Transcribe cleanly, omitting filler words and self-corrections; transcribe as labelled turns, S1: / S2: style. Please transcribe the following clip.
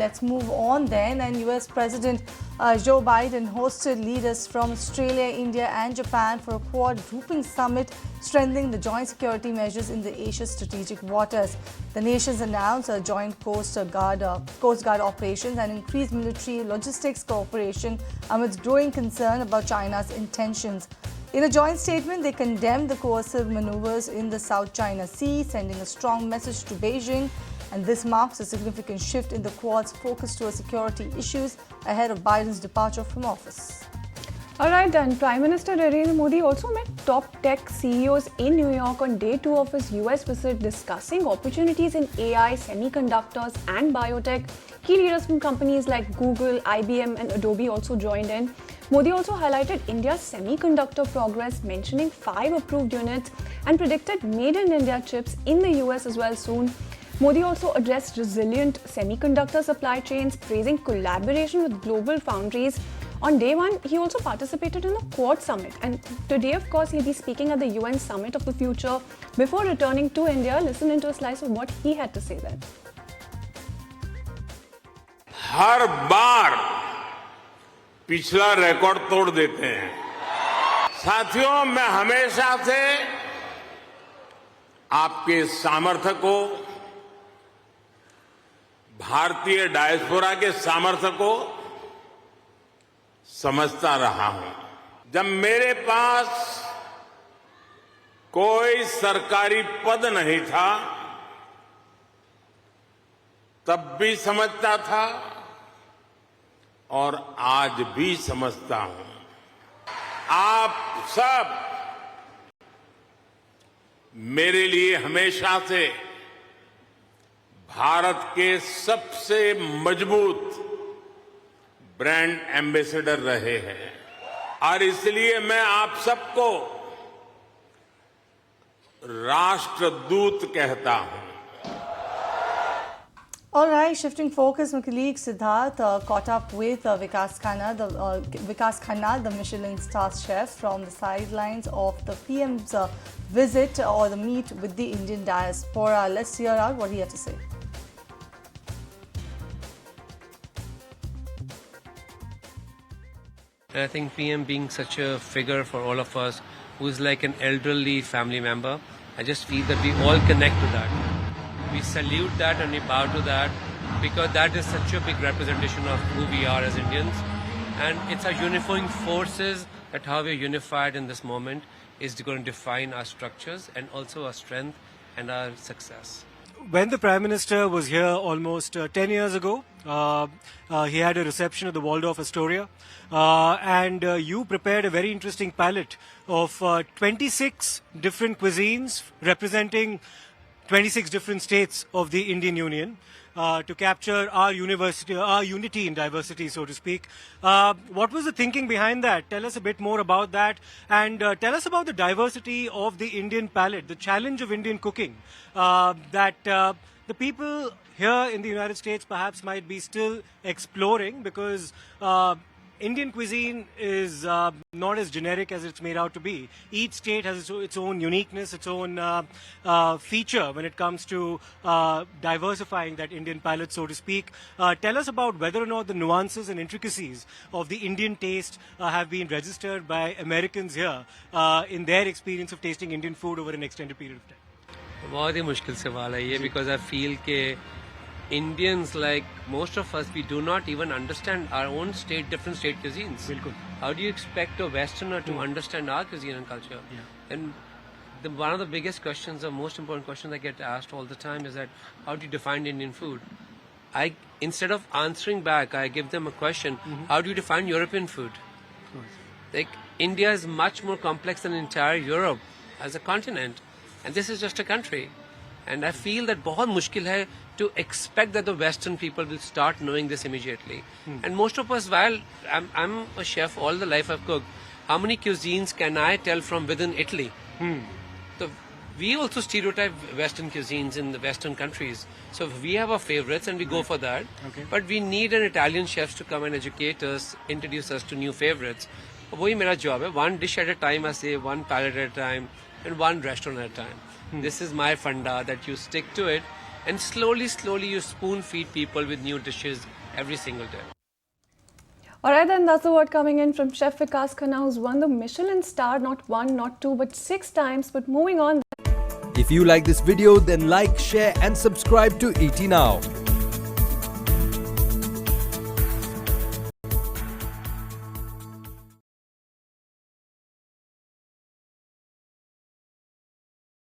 S1: let's move on then. And US President Joe Biden hosted leaders from Australia, India and Japan for a quadrupling summit strengthening the joint security measures in the Asia strategic waters. The nations announced a joint Coast Guard operations and increased military logistics cooperation amidst growing concern about China's intentions. In a joint statement, they condemned the coercive maneuvers in the South China Sea, sending a strong message to Beijing. And this marks a significant shift in the Quad's focus towards security issues ahead of Biden's departure from office.
S2: All right, then. Prime Minister Narendra Modi also met top tech CEOs in New York on day 2 of his US visit, discussing opportunities in AI, semiconductors and biotech. Key leaders from companies like Google, IBM and Adobe also joined in. Modi also highlighted India's semiconductor progress, mentioning 5 approved units and predicted made in India chips in the US as well soon. Modi also addressed resilient semiconductor supply chains, praising collaboration with global foundries. On day 1, he also participated in the Quad Summit. And today, of course, he'll be speaking at the UN Summit of the Future. Before returning to India, listen into a slice of what he had to say then.
S3: हर बार पिछला record तोड़ देते हैं। साथियों, मैं हमेशा से आपके सामर्थ्य को, भारतीय डायस्पोरा के सामर्थ्य को समझता रहा हूं। जब मेरे पास कोई सरकारी पद नहीं था, तब भी समझता था और आज भी समझता हूं। आप सब मेरे लिए हमेशा से भारत के सबसे मजबूत ब्रांड एम्बेसडर रहे हैं और इसलिए मैं आप सबको राष्ट्रदूत कहता हूं।
S1: All right, shifting focus, my colleague Siddharth caught up with Vikas Khanna, the Michelin star chef, from the sidelines of the PM's visit or the meet with the Indian diaspora. Let's hear out what he had to say.
S4: And I think PM being such a figure for all of us, who's like an elderly family member, I just feel that we all connect to that. We salute that and we bow to that because that is such a big representation of who we are as Indians. And it's our unifying forces that how we're unified in this moment is going to define our structures and also our strength and our success.
S5: When the Prime Minister was here almost 10 years ago, he had a reception at the Waldorf Astoria and you prepared a very interesting palette of 26 different cuisines representing 26 different states of the Indian Union to capture our unity in diversity, so to speak. What was the thinking behind that? Tell us a bit more about that and tell us about the diversity of the Indian palate, the challenge of Indian cooking that the people here in the United States perhaps might be still exploring because Indian cuisine is not as generic as it's made out to be. Each state has its own uniqueness, its own feature when it comes to diversifying that Indian palate, so to speak. Tell us about whether or not the nuances and intricacies of the Indian taste have been registered by Americans here in their experience of tasting Indian food over an extended period of time.
S4: बहुत ही मुश्किल सवाल है ये because I feel के Indians, like most of us, we do not even understand our own different state cuisines.
S5: Bilkul.
S4: How do you expect a Westerner to understand our cuisine and culture?
S5: Yeah.
S4: And one of the biggest questions, or most important questions I get asked all the time is that, how do you define Indian food? Instead of answering back, I give them a question, how do you define European food? Like, India is much more complex than entire Europe as a continent. And this is just a country. And I feel that बहुत मुश्किल है to expect that the Western people will start knowing this immediately. And most of us, while I'm a chef all the life I've cooked, how many cuisines can I tell from within Italy? So we also stereotype Western cuisines in the Western countries. So we have our favorites and we go for that.
S5: Okay.
S4: But we need an Italian chefs to come and educate us, introduce us to new favorites. वही मेरा job है. One dish at a time, I say, one palate at a time, and one restaurant at a time. This is my funda, that you stick to it and slowly you spoon feed people with new dishes every single day.
S2: Alright then, that's the word coming in from Chef Vikas Khanna, who's won the Michelin star not 1, not 2, but 6 times. But moving on.
S6: If you like this video, then like, share and subscribe to ET Now.